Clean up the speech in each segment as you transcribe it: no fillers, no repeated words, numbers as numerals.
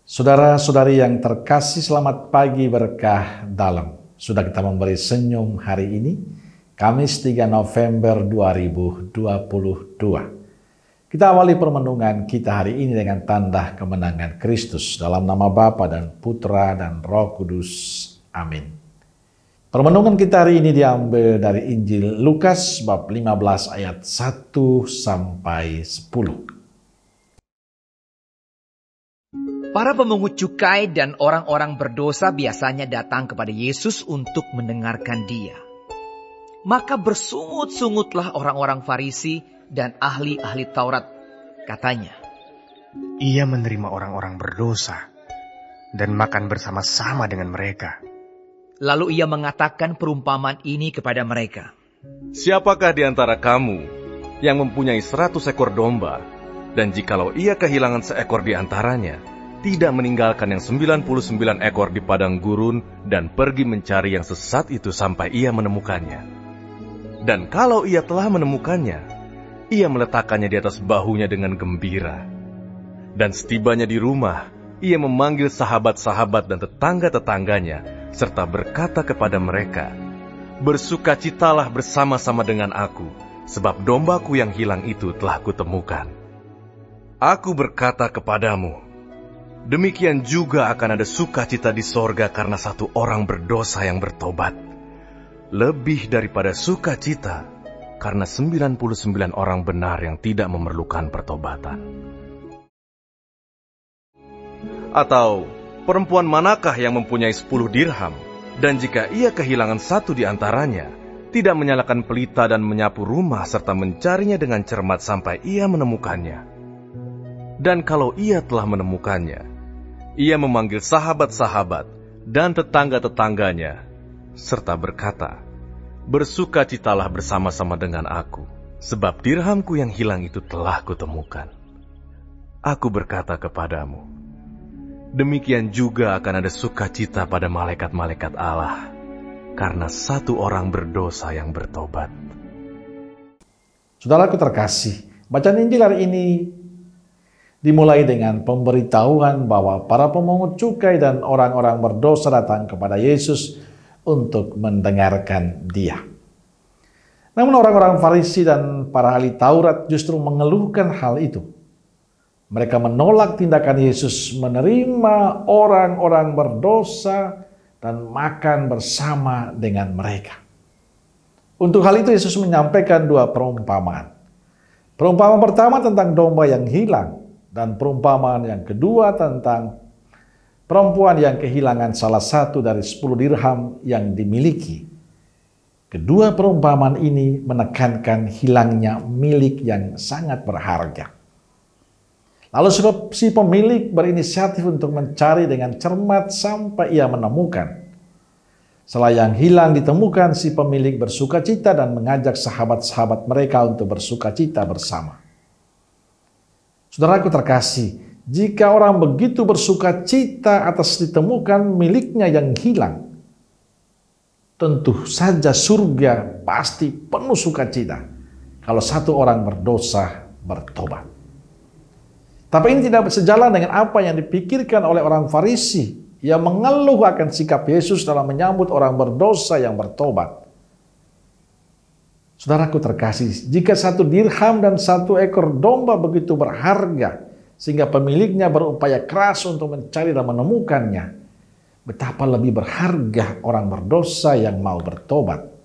Saudara-saudari yang terkasih, selamat pagi berkah dalam. Sudah kita memberi senyum hari ini, Kamis 3 November 2022. Kita awali permenungan kita hari ini dengan tanda kemenangan Kristus. Dalam nama Bapa dan Putra dan Roh Kudus. Amin. Permenungan kita hari ini diambil dari Injil Lukas bab 15 ayat 1 sampai 10. Para pemungut cukai dan orang-orang berdosa biasanya datang kepada Yesus untuk mendengarkan Dia. Maka bersungut-sungutlah orang-orang Farisi dan ahli-ahli Taurat. Katanya, Ia menerima orang-orang berdosa dan makan bersama-sama dengan mereka. Lalu Ia mengatakan perumpamaan ini kepada mereka. Siapakah di antara kamu yang mempunyai 100 ekor domba, dan jikalau ia kehilangan seekor di antaranya, tidak meninggalkan yang 99 ekor di padang gurun dan pergi mencari yang sesat itu sampai ia menemukannya. Dan kalau ia telah menemukannya, ia meletakkannya di atas bahunya dengan gembira. Dan setibanya di rumah, ia memanggil sahabat-sahabat dan tetangga-tetangganya, serta berkata kepada mereka, "Bersukacitalah bersama-sama dengan aku, sebab dombaku yang hilang itu telah kutemukan." Aku berkata kepadamu, demikian juga akan ada sukacita di sorga karena satu orang berdosa yang bertobat, lebih daripada sukacita karena 99 orang benar yang tidak memerlukan pertobatan. Atau perempuan manakah yang mempunyai 10 dirham, dan jika ia kehilangan satu di antaranya, tidak menyalakan pelita dan menyapu rumah serta mencarinya dengan cermat sampai ia menemukannya? Dan kalau ia telah menemukannya, ia memanggil sahabat-sahabat dan tetangga-tetangganya, serta berkata, "Bersukacitalah bersama-sama dengan aku, sebab dirhamku yang hilang itu telah kutemukan." Aku berkata kepadamu, demikian juga akan ada sukacita pada malaikat-malaikat Allah, karena satu orang berdosa yang bertobat. Saudaraku terkasih, bacaan Injil hari ini dimulai dengan pemberitahuan bahwa para pemungut cukai dan orang-orang berdosa datang kepada Yesus untuk mendengarkan Dia. Namun orang-orang Farisi dan para ahli Taurat justru mengeluhkan hal itu. Mereka menolak tindakan Yesus menerima orang-orang berdosa dan makan bersama dengan mereka. Untuk hal itu Yesus menyampaikan dua perumpamaan. Perumpamaan pertama tentang domba yang hilang, dan perumpamaan yang kedua tentang perempuan yang kehilangan salah satu dari 10 dirham yang dimiliki. Kedua perumpamaan ini menekankan hilangnya milik yang sangat berharga. Lalu si pemilik berinisiatif untuk mencari dengan cermat sampai ia menemukan. Setelah yang hilang ditemukan, si pemilik bersukacita dan mengajak sahabat-sahabat mereka untuk bersukacita bersama. Saudaraku terkasih, jika orang begitu bersukacita atas ditemukan miliknya yang hilang, tentu saja surga pasti penuh sukacita kalau satu orang berdosa bertobat. Tapi ini tidak sejalan dengan apa yang dipikirkan oleh orang Farisi yang mengeluh akan sikap Yesus dalam menyambut orang berdosa yang bertobat. Saudaraku terkasih, jika 1 dirham dan 1 ekor domba begitu berharga sehingga pemiliknya berupaya keras untuk mencari dan menemukannya, betapa lebih berharga orang berdosa yang mau bertobat.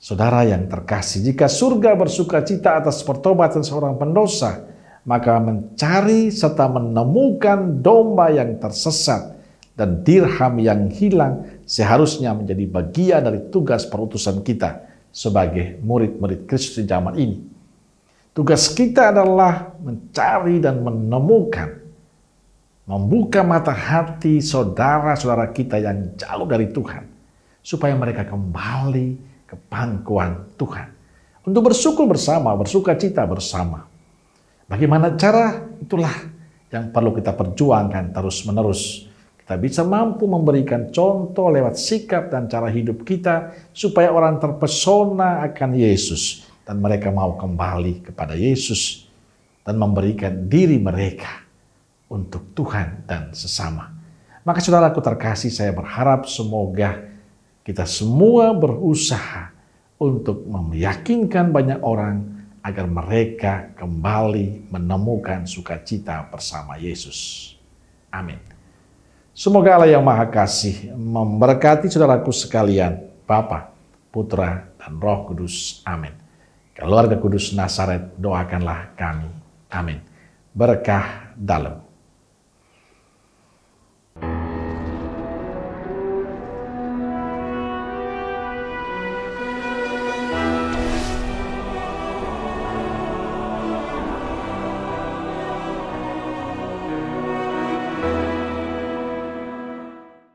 Saudara yang terkasih, jika surga bersukacita atas pertobatan seorang pendosa, maka mencari serta menemukan domba yang tersesat dan dirham yang hilang seharusnya menjadi bagian dari tugas perutusan kita sebagai murid-murid Kristus di zaman ini. Tugas kita adalah mencari dan menemukan, membuka mata hati saudara-saudara kita yang jauh dari Tuhan, supaya mereka kembali ke pangkuan Tuhan, untuk bersyukur bersama, bersukacita bersama. Bagaimana cara? Itulah yang perlu kita perjuangkan terus-menerus. Kita bisa mampu memberikan contoh lewat sikap dan cara hidup kita supaya orang terpesona akan Yesus dan mereka mau kembali kepada Yesus dan memberikan diri mereka untuk Tuhan dan sesama. Maka saudaraku terkasih, saya berharap semoga kita semua berusaha untuk meyakinkan banyak orang agar mereka kembali menemukan sukacita bersama Yesus. Amin. Semoga Allah yang Maha Kasih memberkati saudaraku sekalian, Bapa, Putra, dan Roh Kudus. Amin. Keluarga Kudus Nazaret, doakanlah kami. Amin. Berkah dalam.